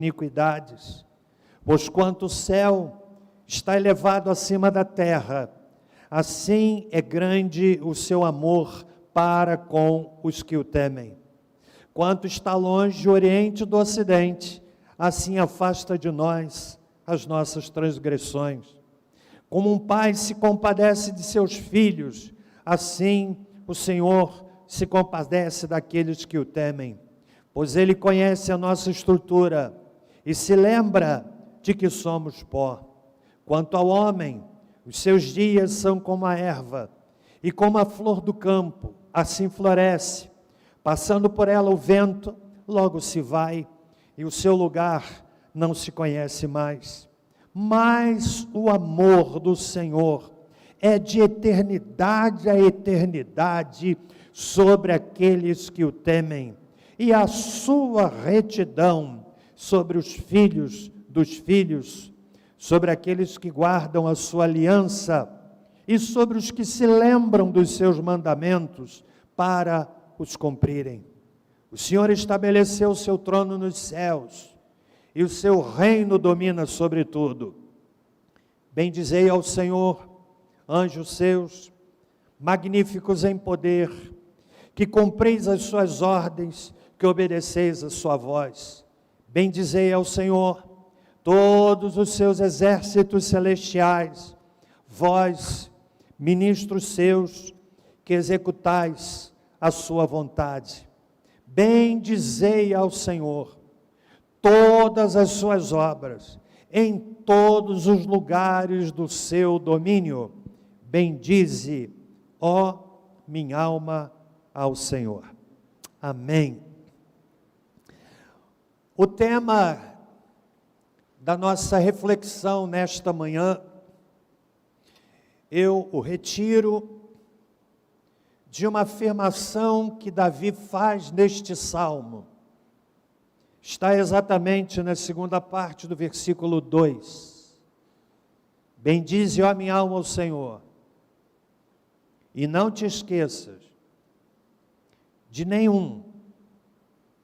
iniquidades. Pois quanto o céu está elevado acima da terra, assim é grande o seu amor para com os que o temem. Quanto está longe o Oriente do Ocidente, assim afasta de nós as nossas transgressões. Como um pai se compadece de seus filhos, assim o Senhor se compadece daqueles que o temem. Pois Ele conhece a nossa estrutura e se lembra de que somos pó. Quanto ao homem, os seus dias são como a erva, e como a flor do campo, assim floresce. Passando por ela o vento, logo se vai, e o seu lugar não se conhece mais. Mas o amor do Senhor é de eternidade a eternidade sobre aqueles que o temem, e a sua retidão sobre os filhos dos filhos, sobre aqueles que guardam a sua aliança, e sobre os que se lembram dos seus mandamentos para os cumprirem. O Senhor estabeleceu o seu trono nos céus, e o seu reino domina sobre tudo. Bendizei ao Senhor, anjos seus, magníficos em poder, que cumpriz as suas ordens, que obedeceis a sua voz. Bendizei ao Senhor, todos os seus exércitos celestiais, vós, ministros seus, que executais a sua vontade. Bendizei ao Senhor, todas as suas obras, em todos os lugares do seu domínio. Bendize, ó minha alma, ao Senhor. Amém. O tema da nossa reflexão nesta manhã, eu o retiro de uma afirmação que Davi faz neste salmo. Está exatamente na segunda parte do versículo 2. Bendize, ó minha alma, ao Senhor, e não te esqueças de nenhum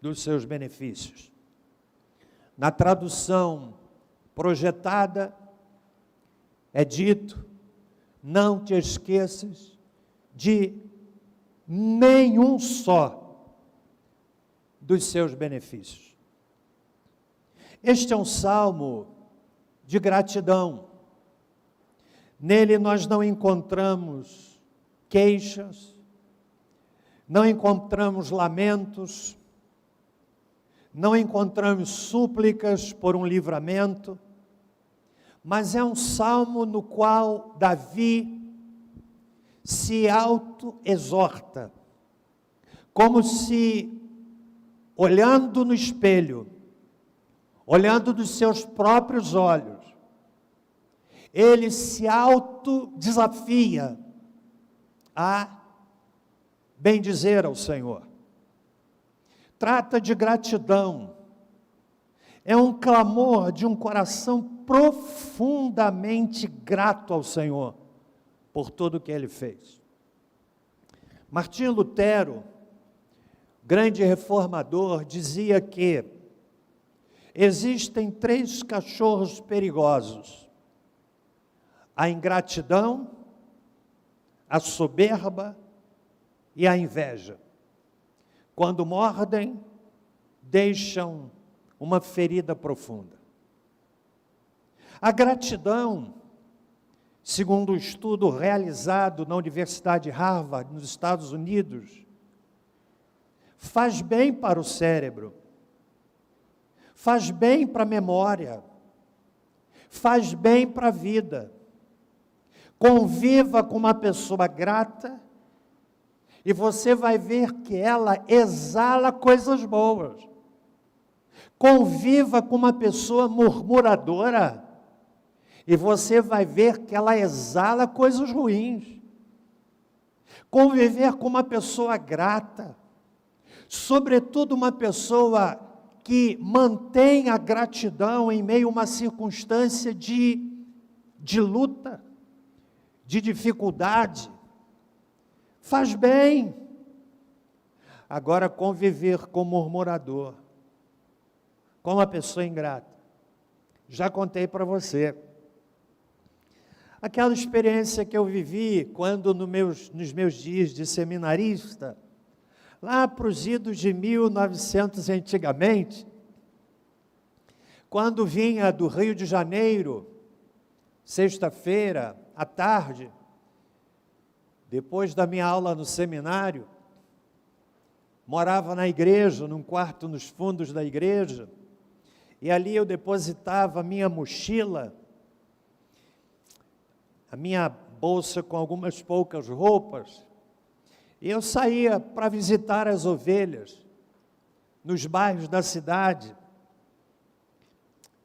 dos seus benefícios. Na tradução projetada, é dito, não te esqueças de nenhum só dos seus benefícios. Este é um salmo de gratidão. Nele nós não encontramos queixas, não encontramos lamentos, não encontramos súplicas por um livramento, mas é um salmo no qual Davi se auto-exorta, como se, olhando no espelho, olhando dos seus próprios olhos, ele se auto-desafia a bendizer ao Senhor. Trata de gratidão, é um clamor de um coração profundamente grato ao Senhor, por tudo o que Ele fez. Martinho Lutero, grande reformador, dizia que existem 3 cachorros perigosos: a ingratidão, a soberba e a inveja. Quando mordem, deixam uma ferida profunda. A gratidão, segundo um estudo realizado na Universidade Harvard, nos Estados Unidos, faz bem para o cérebro, faz bem para a memória, faz bem para a vida. Conviva com uma pessoa grata e você vai ver que ela exala coisas boas. Conviva com uma pessoa murmuradora e você vai ver que ela exala coisas ruins. Conviver com uma pessoa grata, sobretudo uma pessoa que mantém a gratidão em meio a uma circunstância de luta, de dificuldade, faz bem. Agora, conviver com murmurador, com uma pessoa ingrata. Já contei para você. Aquela experiência que eu vivi quando nos meus dias de seminarista, lá para os idos de 1900 antigamente, quando vinha do Rio de Janeiro, sexta-feira, à tarde, depois da minha aula no seminário, morava na igreja, num quarto nos fundos da igreja, e ali eu depositava a minha mochila, a minha bolsa com algumas poucas roupas, e eu saía para visitar as ovelhas nos bairros da cidade.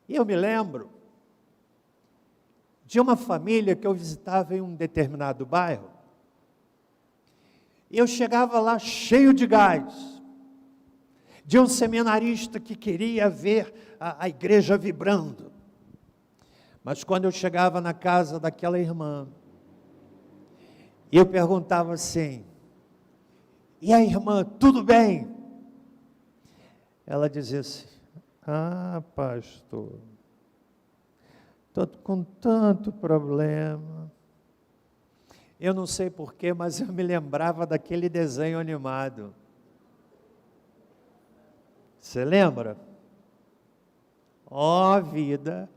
E eu me lembro de uma família que eu visitava em um determinado bairro, e eu chegava lá cheio de gás, de um seminarista que queria ver a igreja vibrando. Mas quando eu chegava na casa daquela irmã, eu perguntava assim: e a irmã, tudo bem? Ela dizia assim: ah, pastor, estou com tanto problema. Eu não sei porquê, mas eu me lembrava daquele desenho animado. Você lembra? Ó vida!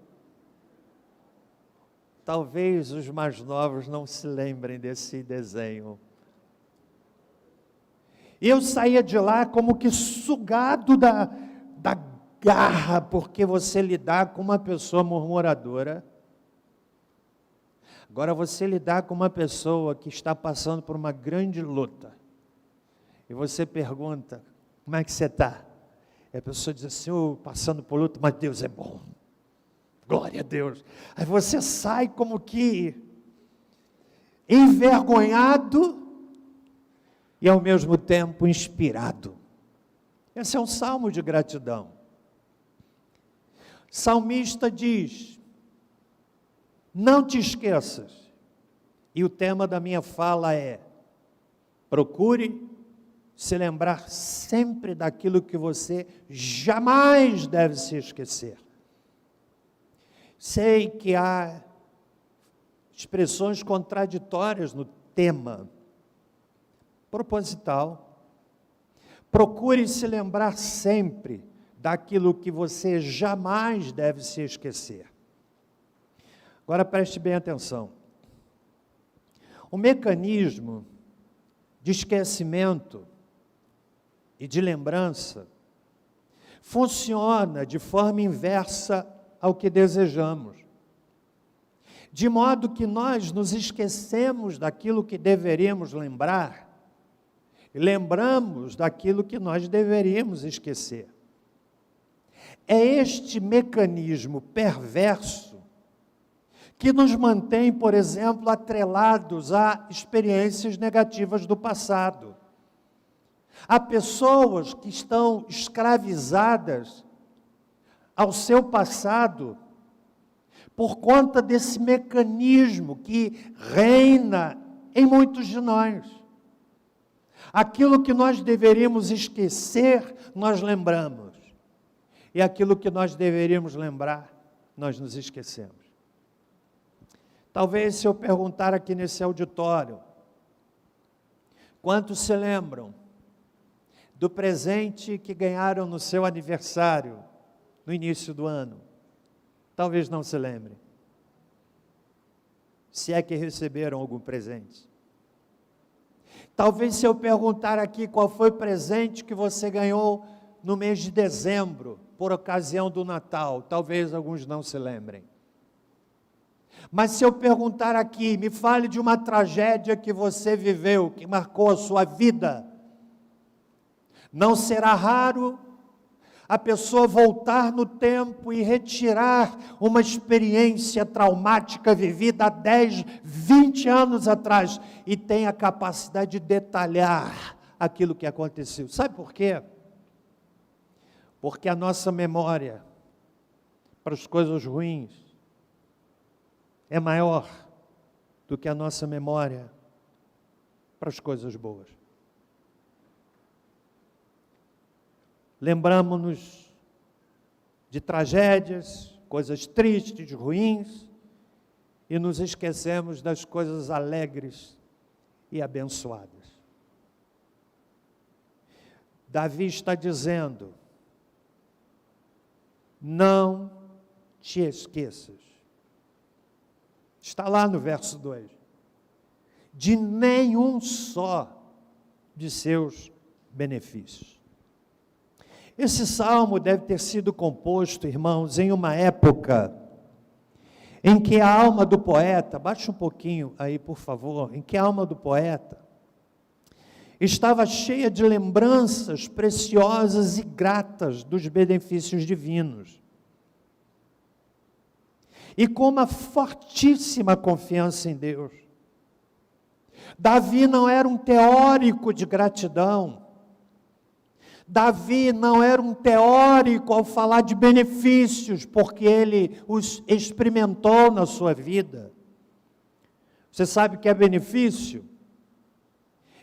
Talvez os mais novos não se lembrem desse desenho. Eu saía de lá como que sugado da garra, porque você lidar com uma pessoa murmuradora. Agora você lidar com uma pessoa que está passando por uma grande luta, e você pergunta: como é que você está? E a pessoa diz assim: oh, passando por luta, mas Deus é bom. Glória a Deus. Aí você sai como que envergonhado e ao mesmo tempo inspirado. Esse é um salmo de gratidão. O salmista diz: não te esqueças. E o tema da minha fala é: procure se lembrar sempre daquilo que você jamais deve se esquecer. Sei que há expressões contraditórias no tema, proposital. Procure se lembrar sempre daquilo que você jamais deve se esquecer. Agora preste bem atenção. O mecanismo de esquecimento e de lembrança funciona de forma inversa ao que desejamos, de modo que nós nos esquecemos daquilo que deveríamos lembrar e lembramos daquilo que nós deveríamos esquecer. É este mecanismo perverso que nos mantém, por exemplo, atrelados a experiências negativas do passado. Há pessoas que estão escravizadas ao seu passado por conta desse mecanismo que reina em muitos de nós. Aquilo que nós deveríamos esquecer, nós lembramos. E aquilo que nós deveríamos lembrar, nós nos esquecemos. Talvez se eu perguntar aqui nesse auditório, quantos se lembram do presente que ganharam no seu aniversário, no início do ano? Talvez não se lembrem. Se é que receberam algum presente. Talvez se eu perguntar aqui qual foi o presente que você ganhou no mês de dezembro, por ocasião do Natal, talvez alguns não se lembrem. Mas se eu perguntar aqui, me fale de uma tragédia que você viveu, que marcou a sua vida, não será raro a pessoa voltar no tempo e retirar uma experiência traumática vivida há 10, 20 anos atrás, e tem a capacidade de detalhar aquilo que aconteceu. Sabe por quê? Porque a nossa memória para as coisas ruins é maior do que a nossa memória para as coisas boas. Lembramos-nos de tragédias, coisas tristes, ruins, e nos esquecemos das coisas alegres e abençoadas. Davi está dizendo: não te esqueças. Está lá no verso 2. De nenhum só de seus benefícios. Esse salmo deve ter sido composto, irmãos, em uma época em que a alma do poeta, baixa um pouquinho aí, por favor, em que a alma do poeta estava cheia de lembranças preciosas e gratas dos benefícios divinos. E com uma fortíssima confiança em Deus. Davi não era um teórico de gratidão. Davi não era um teórico ao falar de benefícios, porque ele os experimentou na sua vida. Você sabe o que é benefício?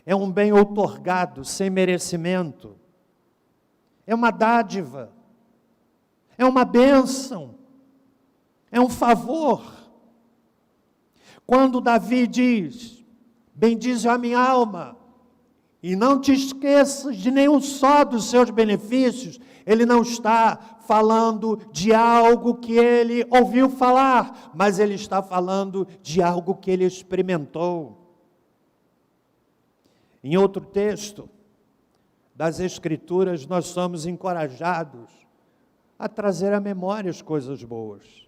É um bem outorgado, sem merecimento. É uma dádiva. É uma bênção. É um favor. Quando Davi diz: bendize a minha alma, e não te esqueças de nenhum só dos seus benefícios, ele não está falando de algo que ele ouviu falar, mas ele está falando de algo que ele experimentou. Em outro texto das Escrituras, nós somos encorajados a trazer à memória as coisas boas.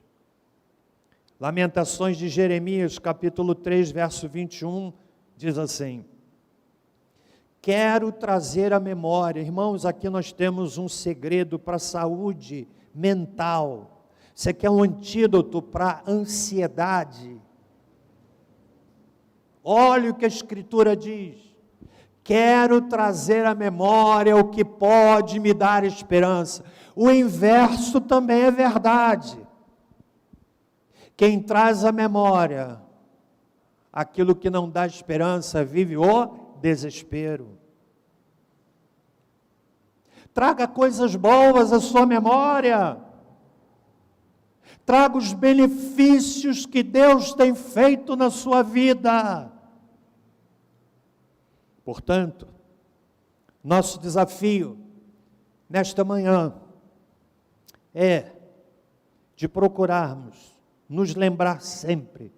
Lamentações de Jeremias, capítulo 3, verso 21, diz assim: quero trazer à memória, irmãos, aqui nós temos um segredo para a saúde mental. Você quer um antídoto para a ansiedade? Olha o que a Escritura diz: quero trazer à memória o que pode me dar esperança. O inverso também é verdade. Quem traz à memória aquilo que não dá esperança, vive o desespero. Traga coisas boas à sua memória. Traga os benefícios que Deus tem feito na sua vida. Portanto, nosso desafio nesta manhã é de procurarmos nos lembrar sempre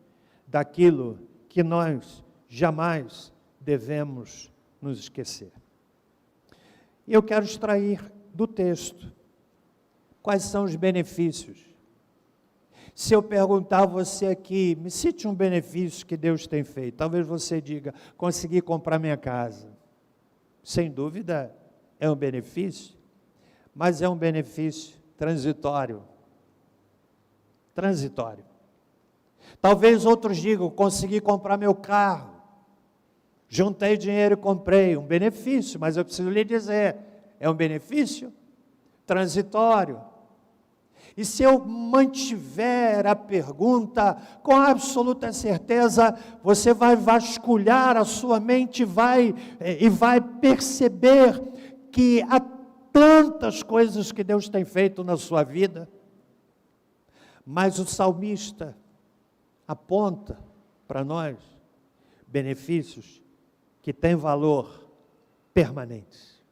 daquilo que nós jamais devemos nos esquecer. E eu quero extrair do texto quais são os benefícios. Se eu perguntar a você aqui, me cite um benefício que Deus tem feito, talvez você diga: consegui comprar minha casa. Sem dúvida é um benefício, mas é um benefício transitório. Transitório. Talvez outros digam: consegui comprar meu carro, juntei dinheiro e comprei. Um benefício, mas eu preciso lhe dizer, é um benefício transitório. E se eu mantiver a pergunta, com absoluta certeza, você vai vasculhar a sua mente e vai perceber que há tantas coisas que Deus tem feito na sua vida. Mas o salmista aponta para nós benefícios que têm valor permanente.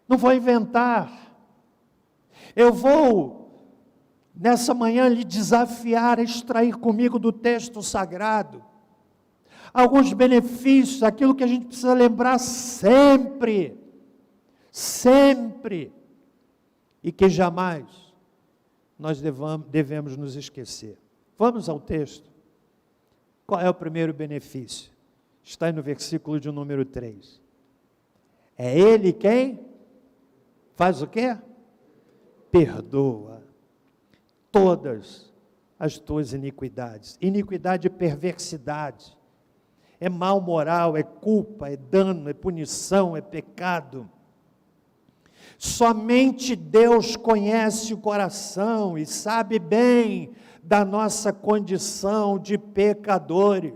Não vou inventar. Eu vou, nessa manhã, lhe desafiar a extrair comigo do texto sagrado alguns benefícios, aquilo que a gente precisa lembrar sempre, sempre, e que jamais nós devemos nos esquecer. Vamos ao texto. Qual é o primeiro benefício? Está aí no versículo de número 3. É Ele quem faz o quê? Perdoa todas as tuas iniquidades. Iniquidade é perversidade, é mal moral, é culpa, é dano, é punição, é pecado. Somente Deus conhece o coração e sabe bem da nossa condição de pecadores.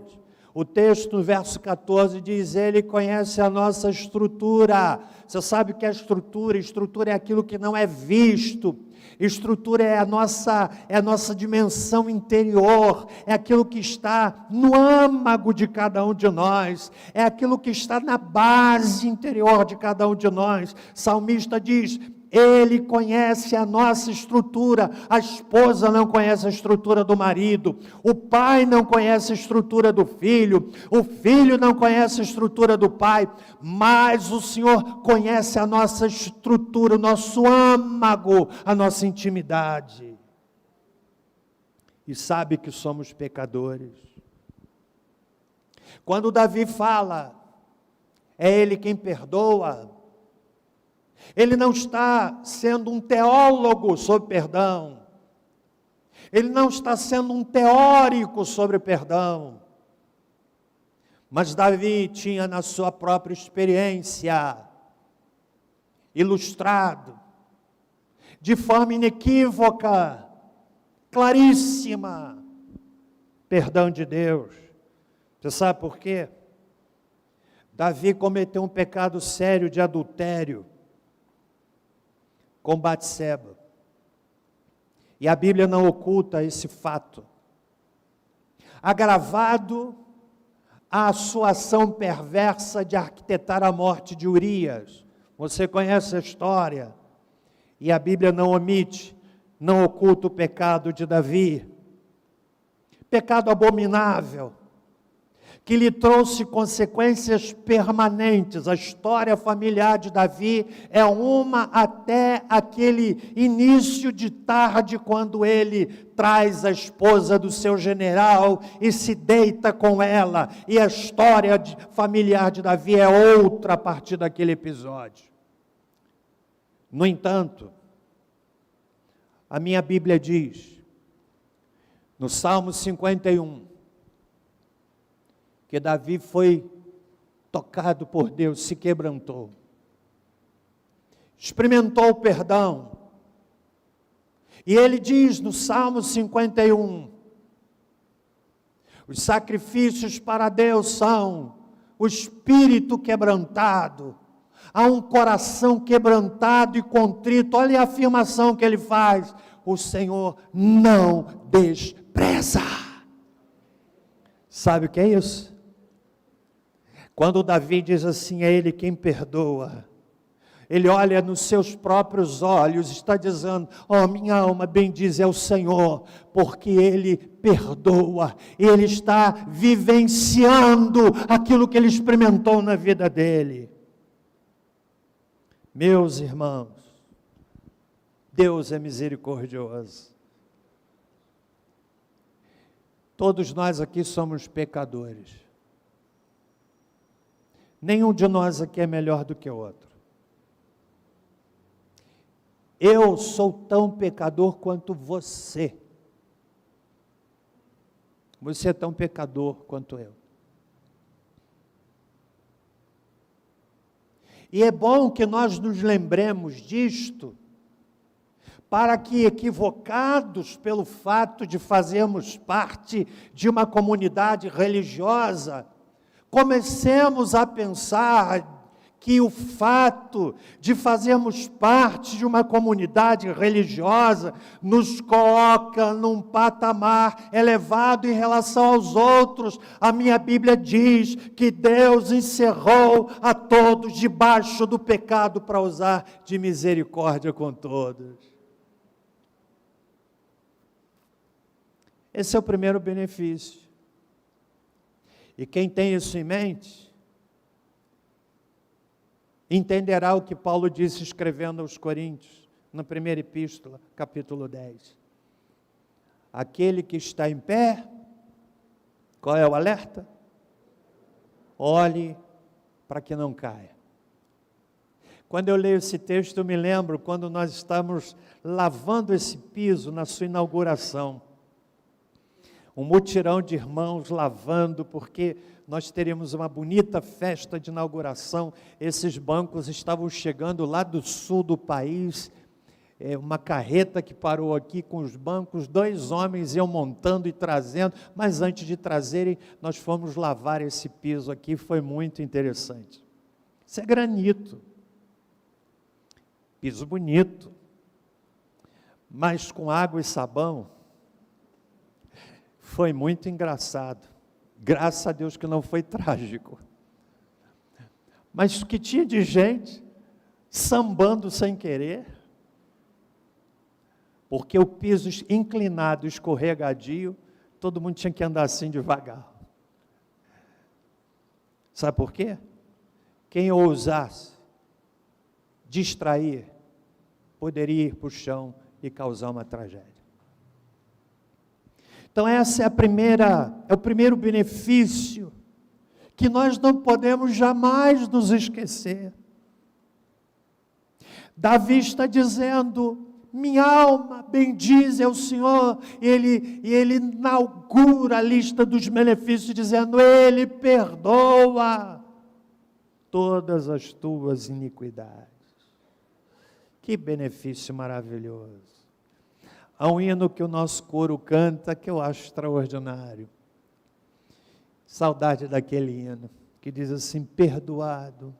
O texto no verso 14 diz: Ele conhece a nossa estrutura. Você sabe o que é estrutura? Estrutura é aquilo que não é visto, Estrutura é a nossa dimensão interior, é aquilo que está no âmago de cada um de nós, é aquilo que está na base interior de cada um de nós. Salmista diz: Ele conhece a nossa estrutura. A esposa não conhece a estrutura do marido, o pai não conhece a estrutura do filho, o filho não conhece a estrutura do pai, mas o Senhor conhece a nossa estrutura, o nosso âmago, a nossa intimidade. E sabe que somos pecadores. Quando Davi fala, é Ele quem perdoa, ele não está sendo um teólogo sobre perdão, ele não está sendo um teórico sobre perdão, mas Davi tinha na sua própria experiência, ilustrado, de forma inequívoca, claríssima, perdão de Deus. Você sabe por quê? Davi cometeu um pecado sério de adultério com Batseba, e a Bíblia não oculta esse fato, agravado a sua ação perversa de arquitetar a morte de Urias. Você conhece a história, e a Bíblia não omite, não oculta o pecado de Davi, pecado abominável, que lhe trouxe consequências permanentes. A história familiar de Davi é uma até aquele início de tarde, quando ele traz a esposa do seu general e se deita com ela, e a história familiar de Davi é outra a partir daquele episódio. No entanto, a minha Bíblia diz, no Salmo 51, que Davi foi tocado por Deus, se quebrantou, experimentou o perdão, e ele diz no Salmo 51, os sacrifícios para Deus são o espírito quebrantado, há um coração quebrantado e contrito. Olha a afirmação que ele faz: o Senhor não despreza. Sabe o que é isso? Quando Davi diz assim, é Ele quem perdoa, ele olha nos seus próprios olhos, está dizendo: oh, minha alma bendize ao Senhor, porque Ele perdoa, Ele está vivenciando aquilo que Ele experimentou na vida dele. Meus irmãos, Deus é misericordioso. Todos nós aqui somos pecadores. Nenhum de nós aqui é melhor do que o outro. Eu sou tão pecador quanto você. Você é tão pecador quanto eu. E é bom que nós nos lembremos disto, para que, equivocados pelo fato de fazermos parte de uma comunidade religiosa, comecemos a pensar que o fato de fazermos parte de uma comunidade religiosa nos coloca num patamar elevado em relação aos outros. A minha Bíblia diz que Deus encerrou a todos debaixo do pecado para usar de misericórdia com todos. Esse é o primeiro benefício. E quem tem isso em mente, entenderá o que Paulo disse escrevendo aos Coríntios, na primeira epístola, capítulo 10. Aquele que está em pé, qual é o alerta? Olhe para que não caia. Quando eu leio esse texto, eu me lembro quando nós estamos lavando esse piso na sua inauguração. Um mutirão de irmãos lavando, porque nós teríamos uma bonita festa de inauguração. Esses bancos estavam chegando lá do sul do país, uma carreta que parou aqui com os bancos, 2 homens iam montando e trazendo, mas antes de trazerem, nós fomos lavar esse piso aqui, foi muito interessante. Isso é granito, piso bonito, mas com água e sabão, foi muito engraçado. Graças a Deus que não foi trágico. Mas que tinha de gente sambando sem querer, porque o piso inclinado, escorregadio, todo mundo tinha que andar assim devagar. Sabe por quê? Quem ousasse distrair, poderia ir para o chão e causar uma tragédia. Então essa é o primeiro benefício que nós não podemos jamais nos esquecer. Davi está dizendo: minha alma bendize ao Senhor, e ele inaugura a lista dos benefícios dizendo: Ele perdoa todas as tuas iniquidades. Que benefício maravilhoso. Há um hino que o nosso coro canta que eu acho extraordinário. Saudade daquele hino, que diz assim: perdoado,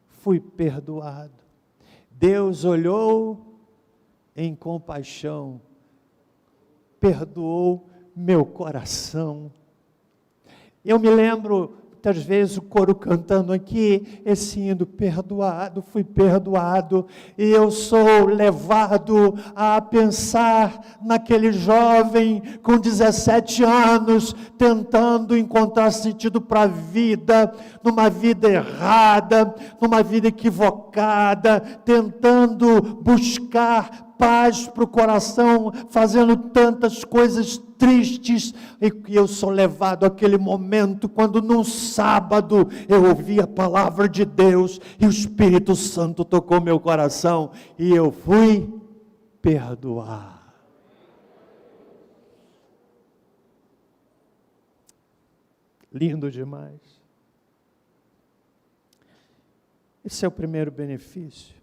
fui perdoado. Deus olhou em compaixão, perdoou meu coração. Eu me lembro, muitas vezes, o coro cantando aqui, esse hino: perdoado, fui perdoado, e eu sou levado a pensar naquele jovem com 17 anos, tentando encontrar sentido para a vida, numa vida errada, numa vida equivocada, tentando buscar paz para o coração, fazendo tantas coisas tristes, e eu sou levado àquele momento, quando num sábado, eu ouvi a palavra de Deus, e o Espírito Santo tocou meu coração, e eu fui perdoar. Lindo demais. Esse é o primeiro benefício.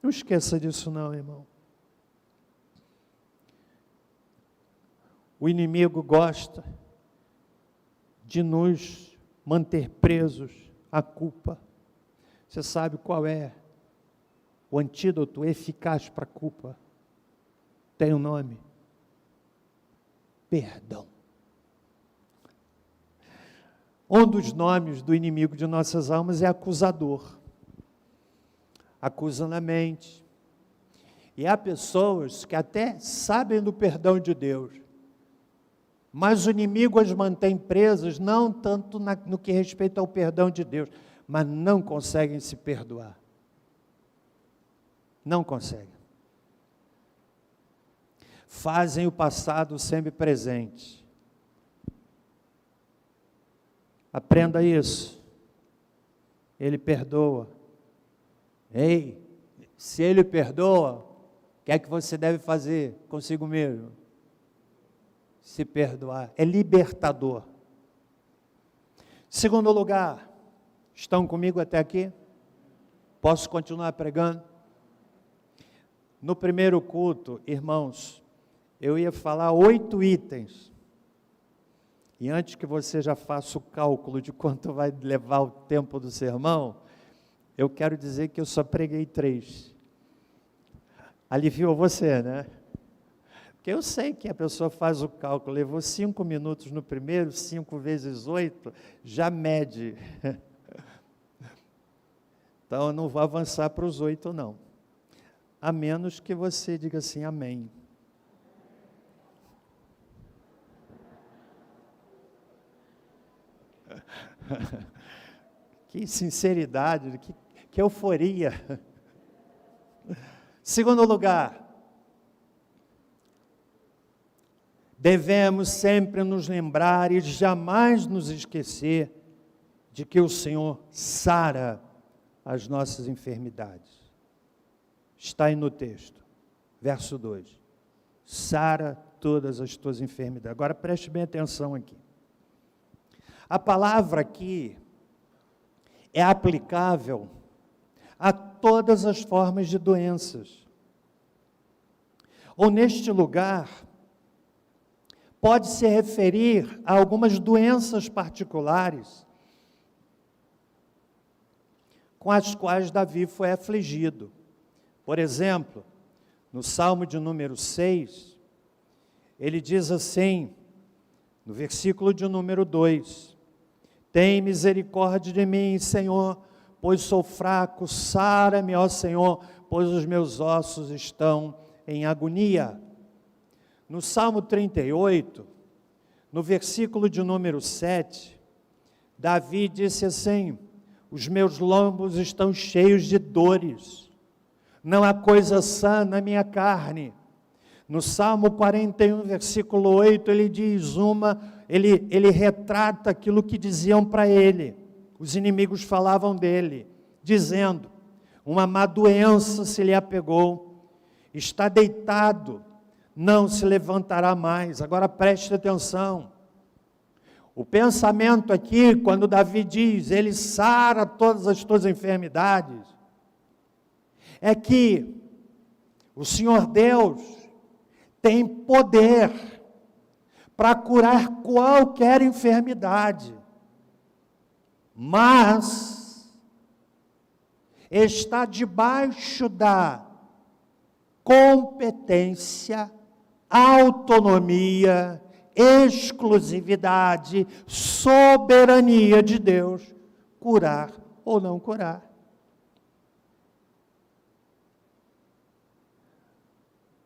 Não esqueça disso não, irmão. O inimigo gosta de nos manter presos à culpa. Você sabe qual é o antídoto eficaz para a culpa? Tem um nome: perdão. Um dos nomes do inimigo de nossas almas é acusador. Acusa na mente. E há pessoas que até sabem do perdão de Deus, mas o inimigo as mantém presas, não tanto no que respeita ao perdão de Deus, mas não conseguem se perdoar. Não conseguem. Fazem o passado sempre presente. Aprenda isso. Ele perdoa. Ei, se Ele perdoa, o que é que você deve fazer consigo mesmo? Se perdoar. É libertador. Segundo lugar, estão comigo até aqui? Posso continuar pregando? No primeiro culto, irmãos, eu ia falar 8 itens. E antes que você já faça o cálculo de quanto vai levar o tempo do sermão, eu quero dizer que eu só preguei 3. Aliviou você, né? Porque eu sei que a pessoa faz o cálculo, levou 5 minutos no primeiro, 5 vezes 8, já mede. Então eu não vou avançar para os 8 não. A menos que você diga assim, amém. Que sinceridade, que euforia. Segundo lugar, devemos sempre nos lembrar e jamais nos esquecer de que o Senhor sara as nossas enfermidades. Está aí no texto, verso 2. Sara todas as tuas enfermidades. Agora preste bem atenção aqui. A palavra aqui é aplicável a todas as formas de doenças. Ou neste lugar, pode se referir a algumas doenças particulares com as quais Davi foi afligido. Por exemplo, No Salmo de número 6, ele diz assim, no versículo de número 2, tem misericórdia de mim, Senhor, pois sou fraco, sara-me, ó Senhor, pois os meus ossos estão em agonia. No Salmo 38, no versículo de número 7, Davi disse assim, os meus lombos estão cheios de dores, não há coisa sã na minha carne. No Salmo 41, versículo 8, ele diz ele retrata aquilo que diziam para ele, os inimigos falavam dele, dizendo, uma má doença se lhe apegou, está deitado, não se levantará mais. Agora preste atenção, o pensamento aqui, quando Davi diz, ele sara todas as tuas enfermidades, é que o Senhor Deus tem poder para curar qualquer enfermidade, mas está debaixo da competência, autonomia, exclusividade, soberania de Deus, curar ou não curar.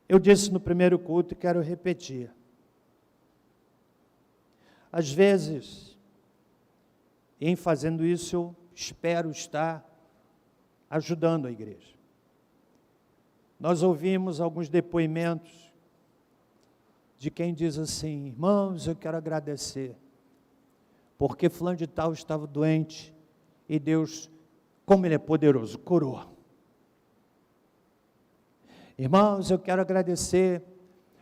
Eu disse no primeiro culto e quero repetir. Às vezes, em fazendo isso, eu espero estar ajudando a igreja. Nós ouvimos alguns depoimentos de quem diz assim, irmãos, eu quero agradecer, porque fulano de tal estava doente, e Deus, como Ele é poderoso, curou. Irmãos, eu quero agradecer,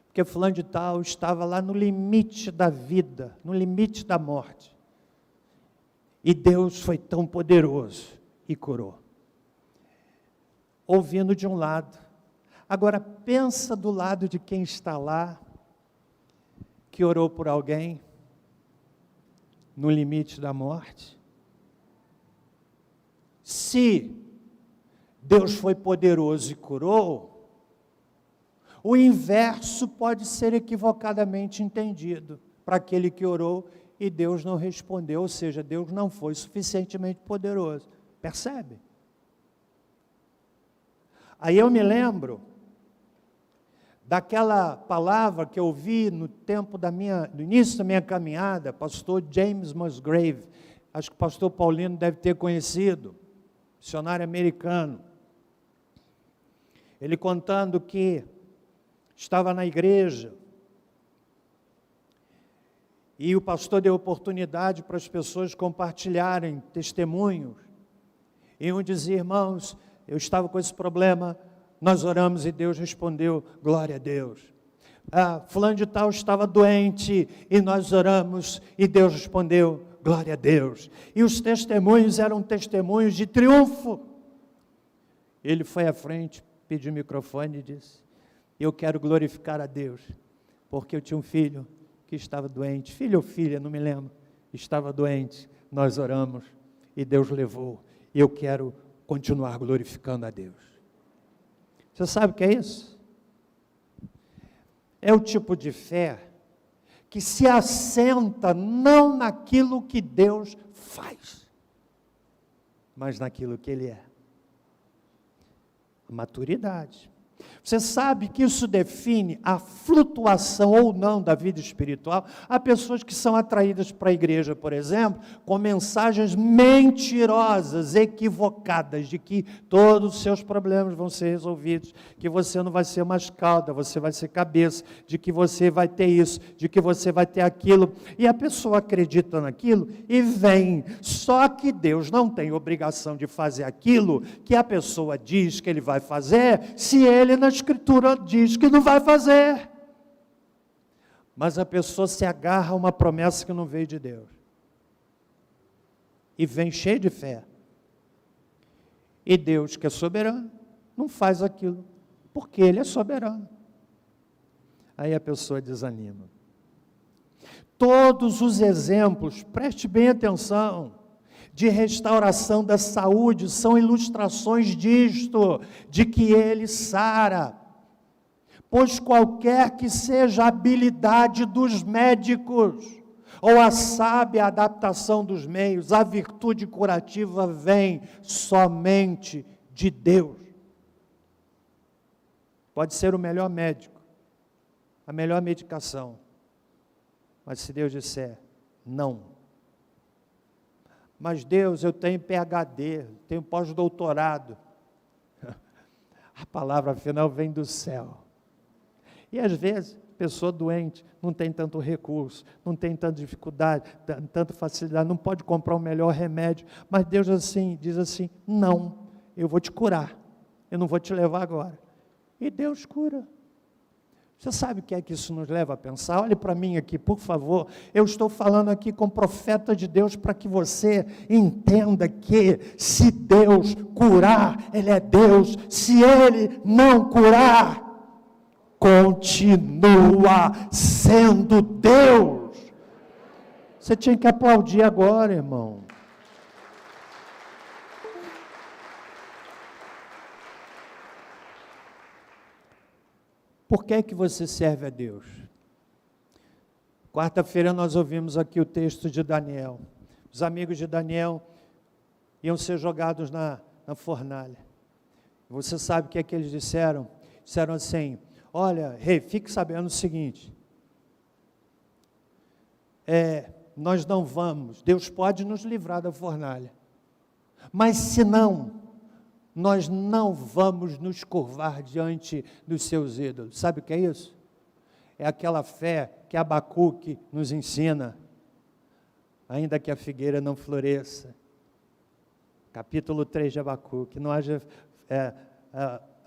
porque fulano de tal estava lá no limite da vida, no limite da morte, e Deus foi tão poderoso, e curou. Ouvindo de um lado, agora pensa do lado de quem está lá, que orou por alguém no limite da morte. Se Deus foi poderoso e curou, o inverso pode ser equivocadamente entendido para aquele que orou e Deus não respondeu, ou seja, Deus não foi suficientemente poderoso. Percebe? Aí eu me lembro daquela palavra que eu ouvi no tempo no início da minha caminhada, pastor James Musgrave, acho que o pastor Paulino deve ter conhecido, missionário americano. Ele contando que estava na igreja e o pastor deu oportunidade para as pessoas compartilharem testemunhos. E um dizia, irmãos, eu estava com esse problema, nós oramos e Deus respondeu, glória a Deus. Fulano de tal estava doente e nós oramos e Deus respondeu, glória a Deus. E os testemunhos eram testemunhos de triunfo. Ele foi à frente, pediu o microfone e disse, eu quero glorificar a Deus, porque eu tinha um filho que estava doente, filho ou filha, não me lembro, estava doente, nós oramos e Deus levou, e eu quero continuar glorificando a Deus. Você sabe o que é isso? É o tipo de fé que se assenta não naquilo que Deus faz, mas naquilo que Ele é. A maturidade. Você sabe que isso define a flutuação ou não da vida espiritual. Há pessoas que são atraídas para a igreja, por exemplo, com mensagens mentirosas, equivocadas, de que todos os seus problemas vão ser resolvidos, que você não vai ser mais cauda, você vai ser cabeça, de que você vai ter isso, de que você vai ter aquilo, e a pessoa acredita naquilo e vem. Só que Deus não tem obrigação de fazer aquilo que a pessoa diz que Ele vai fazer, se Ele na Escritura diz que não vai fazer. Mas a pessoa se agarra a uma promessa que não veio de Deus. E vem cheio de fé. E Deus, que é soberano, não faz aquilo, porque Ele é soberano. Aí a pessoa desanima. Todos os exemplos, preste bem atenção, de restauração da saúde, são ilustrações disto, de que Ele sara. Pois qualquer que seja a habilidade dos médicos, ou a sábia adaptação dos meios, a virtude curativa vem somente de Deus. Pode ser o melhor médico, a melhor medicação, mas se Deus disser não. Mas Deus, eu tenho PhD, tenho pós-doutorado. A palavra final vem do céu. E às vezes, pessoa doente, não tem tanto recurso, não tem tanta dificuldade, tanta facilidade, não pode comprar o melhor remédio, mas Deus diz assim, não, eu vou te curar, eu não vou te levar agora. E Deus cura. Você sabe o que é que isso nos leva a pensar? Olhe para mim aqui, por favor. Eu estou falando aqui com o profeta de Deus para que você entenda que se Deus curar, Ele é Deus. Se Ele não curar, continua sendo Deus. Você tinha que aplaudir agora, irmão. Por que é que você serve a Deus? Quarta-feira nós ouvimos aqui o texto de Daniel. Os amigos de Daniel iam ser jogados na fornalha. Você sabe o que é que eles disseram? Disseram assim, olha, rei, fique sabendo o seguinte, nós não vamos, Deus pode nos livrar da fornalha, mas se não, nós não vamos nos curvar diante dos seus ídolos. Sabe o que é isso? É aquela fé que Abacuque nos ensina, ainda que a figueira não floresça. Capítulo 3 de Abacuque, não haja,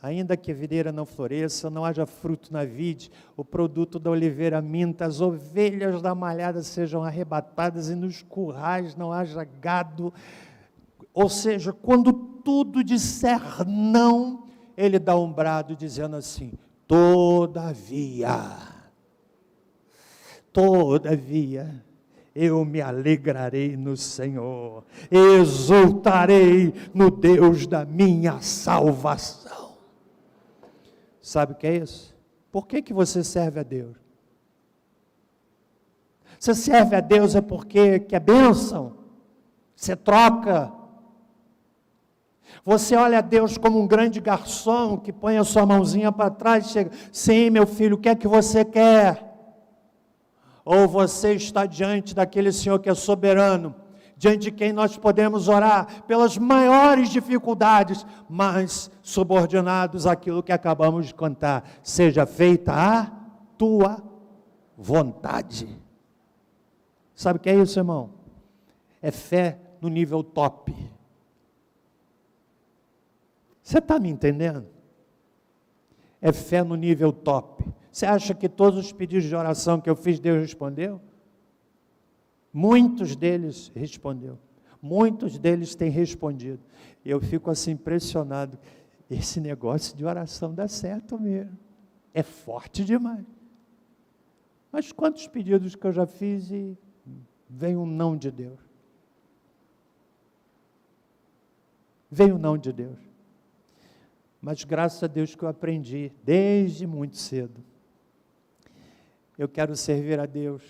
ainda que a videira não floresça, não haja fruto na vide, o produto da oliveira minta, as ovelhas da malhada sejam arrebatadas e nos currais não haja gado. Ou seja, quando tudo disser não, ele dá um brado dizendo assim, todavia, eu me alegrarei no Senhor, exultarei no Deus da minha salvação. Sabe o que é isso? Por que você serve a Deus? Você serve a Deus é porque quer bênção? Você troca? Você olha a Deus como um grande garçom que põe a sua mãozinha para trás e chega, sim, meu filho, o que é que você quer? Ou você está diante daquele Senhor que é soberano, diante de quem nós podemos orar pelas maiores dificuldades, mas subordinados àquilo que acabamos de cantar, seja feita a tua vontade. Sabe o que é isso, irmão? É fé no nível top. Você está me entendendo? É fé no nível top. Você acha que todos os pedidos de oração que eu fiz, Deus respondeu? Muitos deles respondeu. Muitos deles têm respondido. Eu fico assim impressionado. Esse negócio de oração dá certo mesmo. É forte demais. Mas quantos pedidos que eu já fiz e vem um não de Deus? Veio um não de Deus. Mas graças a Deus que eu aprendi desde muito cedo. Eu quero servir a Deus,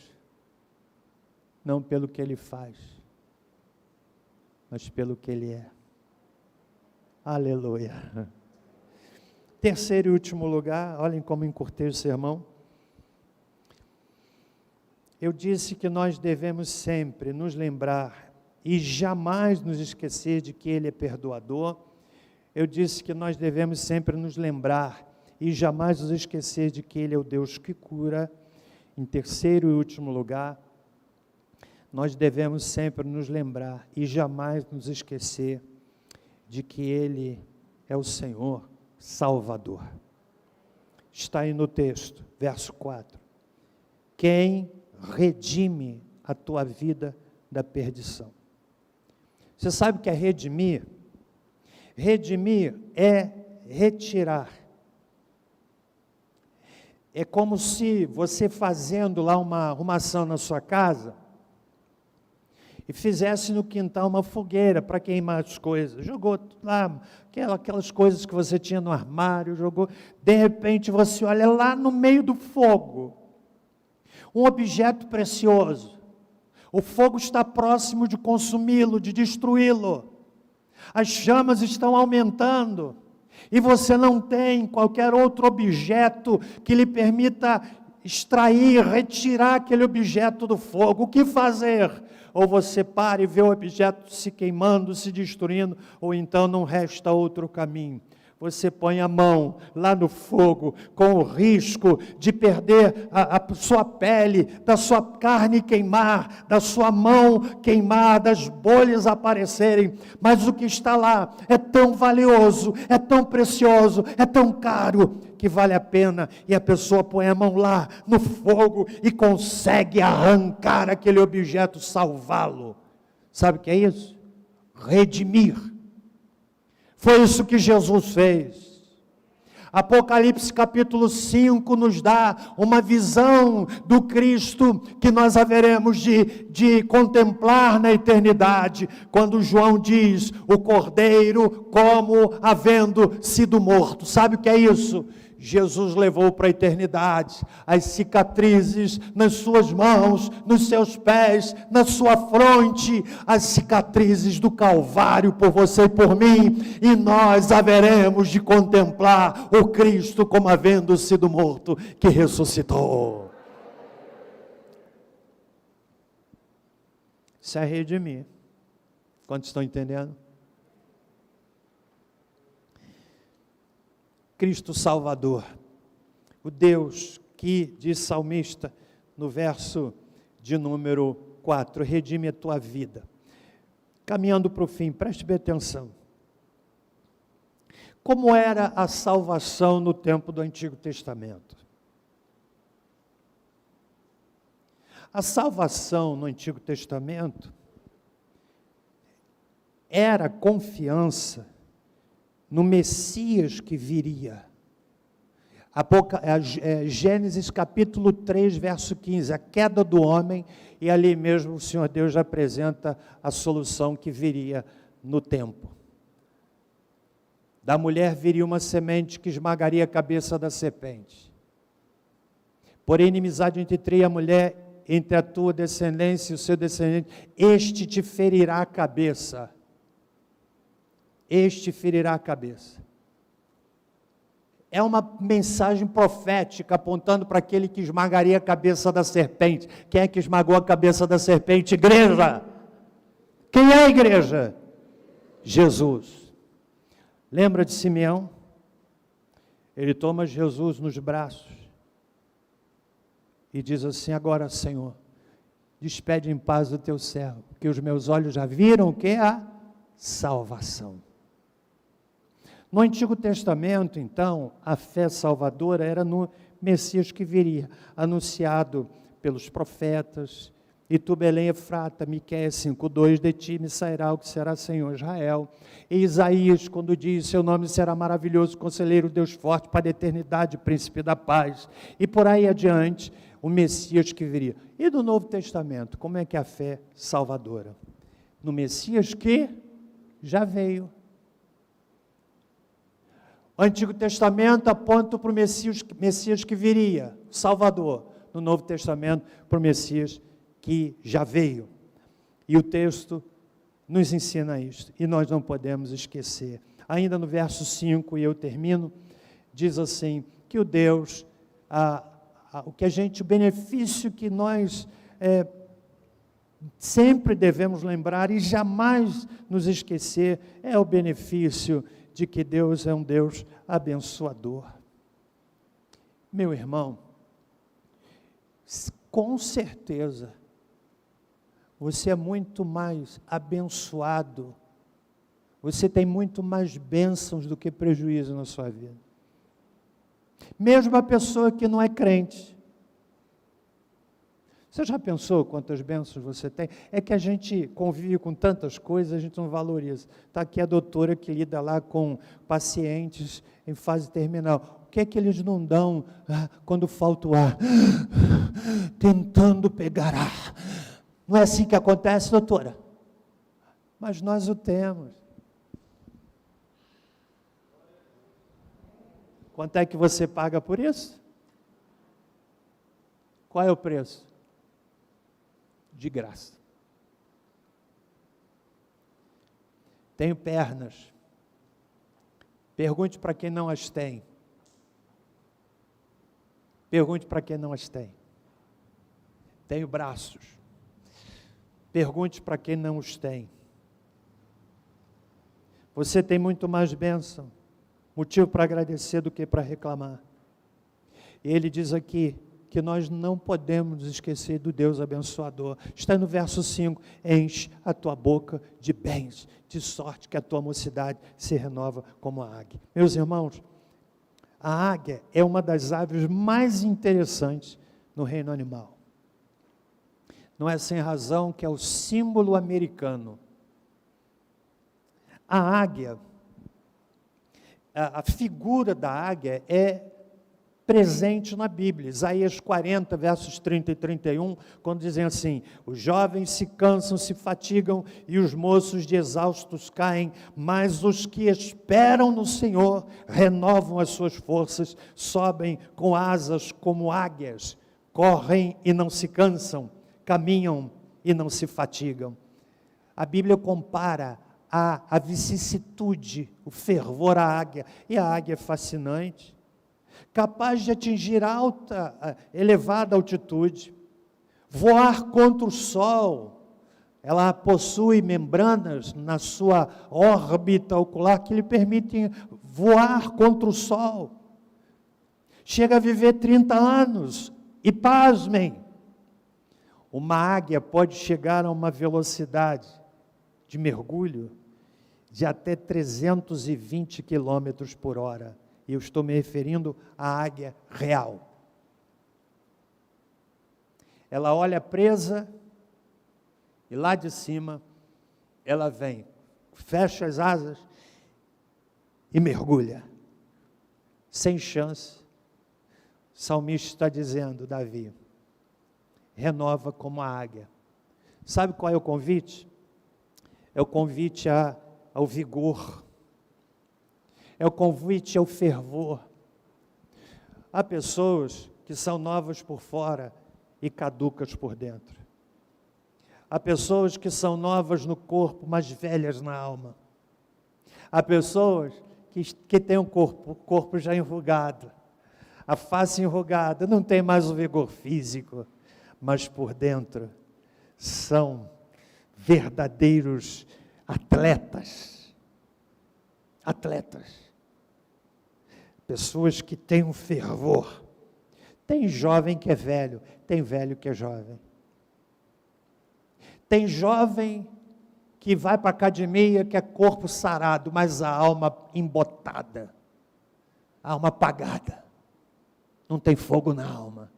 não pelo que Ele faz, mas pelo que Ele é. Aleluia. Terceiro e último lugar, olhem como encurtei o sermão. Eu disse que nós devemos sempre nos lembrar e jamais nos esquecer de que Ele é perdoador. Eu disse que nós devemos sempre nos lembrar e jamais nos esquecer de que Ele é o Deus que cura. Em terceiro e último lugar, nós devemos sempre nos lembrar e jamais nos esquecer de que Ele é o Senhor Salvador. Está aí no texto, verso 4. Quem redime a tua vida da perdição. Você sabe o que é redimir? Redimir é retirar. É como se você fazendo lá uma arrumação na sua casa, e fizesse no quintal uma fogueira para queimar as coisas, jogou lá aquelas coisas que você tinha no armário, jogou, de repente você olha lá no meio do fogo, um objeto precioso, o fogo está próximo de consumi-lo, de destruí-lo, as chamas estão aumentando, e você não tem qualquer outro objeto que lhe permita extrair, retirar aquele objeto do fogo. O que fazer? Ou você para e vê o objeto se queimando, se destruindo, ou então não resta outro caminho. Você põe a mão lá no fogo, com o risco de perder a sua pele, da sua carne queimar, da sua mão queimar, das bolhas aparecerem, mas o que está lá é tão valioso, é tão precioso, é tão caro, que vale a pena, e a pessoa põe a mão lá no fogo e consegue arrancar aquele objeto, salvá-lo. Sabe o que é isso? Redimir. Foi isso que Jesus fez. Apocalipse capítulo 5 nos dá uma visão do Cristo que nós haveremos de contemplar na eternidade, quando João diz, o Cordeiro como havendo sido morto. Sabe o que é isso? Jesus levou para a eternidade as cicatrizes nas suas mãos, nos seus pés, na sua fronte, as cicatrizes do Calvário por você e por mim, e nós haveremos de contemplar o Cristo como havendo sido morto, que ressuscitou. Isso é redimir. Quantos estão entendendo? Cristo Salvador, o Deus que, diz salmista, no verso de número 4, redime a tua vida. Caminhando para o fim, preste bem atenção. Como era a salvação no tempo do Antigo Testamento? A salvação no Antigo Testamento era confiança no Messias que viria. Gênesis capítulo 3, verso 15, a queda do homem, e ali mesmo o Senhor Deus já apresenta a solução que viria no tempo. Da mulher viria uma semente que esmagaria a cabeça da serpente. Porém, inimizade entre ti e a mulher, entre a tua descendência e o seu descendente, este te ferirá a cabeça. Este ferirá a cabeça. É uma mensagem profética apontando para aquele que esmagaria a cabeça da serpente. Quem é que esmagou a cabeça da serpente? Igreja. Quem é a igreja? Jesus. Lembra de Simeão? Ele toma Jesus nos braços e diz assim, agora, Senhor, despede em paz o teu servo, porque os meus olhos já viram o que é a salvação. No Antigo Testamento, então, a fé salvadora era no Messias que viria, anunciado pelos profetas. E tu, Belém Efrata, Miqueias 5:2, de ti me sairá o que será Senhor Israel. E Isaías, quando diz, seu nome será maravilhoso, conselheiro, Deus forte, para a eternidade, príncipe da paz. E por aí adiante, o Messias que viria. E do Novo Testamento, como é que é a fé salvadora? No Messias que já veio. O Antigo Testamento aponta para o Messias que viria, Salvador. No Novo Testamento, para o Messias que já veio. E o texto nos ensina isto, e nós não podemos esquecer. Ainda no verso 5, e eu termino, diz assim, que o Deus, o benefício que nós sempre devemos lembrar e jamais nos esquecer, é o benefício de que Deus é um Deus abençoador. Meu irmão, com certeza, você é muito mais abençoado, você tem muito mais bênçãos do que prejuízo na sua vida. Mesmo a pessoa que não é crente. Você já pensou quantas bênçãos você tem? É que a gente convive com tantas coisas, a gente não valoriza. Está aqui a doutora que lida lá com pacientes em fase terminal. O que é que eles não dão quando falta o ar? Tentando pegar ar. Não é assim que acontece, doutora? Mas nós o temos. Quanto é que você paga por isso? Qual é o preço? De graça. Tenho pernas. Pergunte para quem não as tem. Pergunte para quem não as tem. Tenho braços. Pergunte para quem não os tem. Você tem muito mais bênção, motivo para agradecer do que para reclamar. E ele diz aqui que nós não podemos nos esquecer do Deus abençoador. Está no verso 5, enche a tua boca de bens, de sorte que a tua mocidade se renova como a águia. Meus irmãos, a águia é uma das aves mais interessantes no reino animal. Não é sem razão que é o símbolo americano. A águia, a figura da águia é presente na Bíblia. Isaías 40, versos 30 e 31, quando dizem assim: os jovens se cansam, se fatigam, e os moços de exaustos caem, mas os que esperam no Senhor renovam as suas forças, sobem com asas como águias, correm e não se cansam, caminham e não se fatigam. A Bíblia compara a vicissitude, o fervor à águia, e a águia é fascinante, capaz de atingir alta, elevada altitude, voar contra o sol. Ela possui membranas na sua órbita ocular que lhe permitem voar contra o sol. Chega a viver 30 anos, e pasmem, uma águia pode chegar a uma velocidade de mergulho de até 320 quilômetros por hora. E eu estou me referindo à águia real. Ela olha presa e lá de cima ela vem, fecha as asas e mergulha. Sem chance. O salmista está dizendo, Davi, renova como a águia. Sabe qual é o convite? É o convite ao vigor. É o convite ao fervor. Há pessoas que são novas por fora e caducas por dentro. Há pessoas que são novas no corpo, mas velhas na alma. Há pessoas que têm o corpo já enrugado, a face enrugada, não tem mais o vigor físico, mas por dentro são verdadeiros atletas. Atletas. Pessoas que têm um fervor. Tem jovem que é velho, tem velho que é jovem. Tem jovem que vai para a academia, que é corpo sarado, mas a alma embotada, a alma apagada, não tem fogo na alma.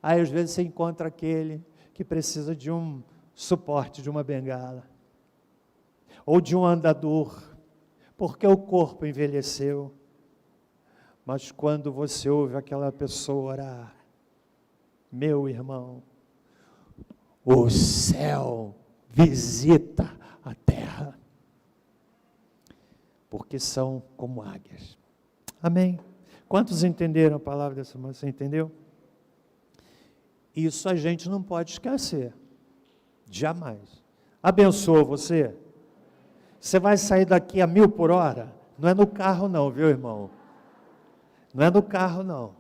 Aí às vezes você encontra aquele que precisa de um suporte, de uma bengala, ou de um andador, porque o corpo envelheceu. Mas quando você ouve aquela pessoa orar, meu irmão, o céu visita a terra, porque são como águias. Amém? Quantos entenderam a palavra dessa moça? Você entendeu? Isso a gente não pode esquecer, jamais. Abençoa você. Você vai sair daqui a 1000 por hora? Não é no carro não, viu, irmão? Não é no carro não.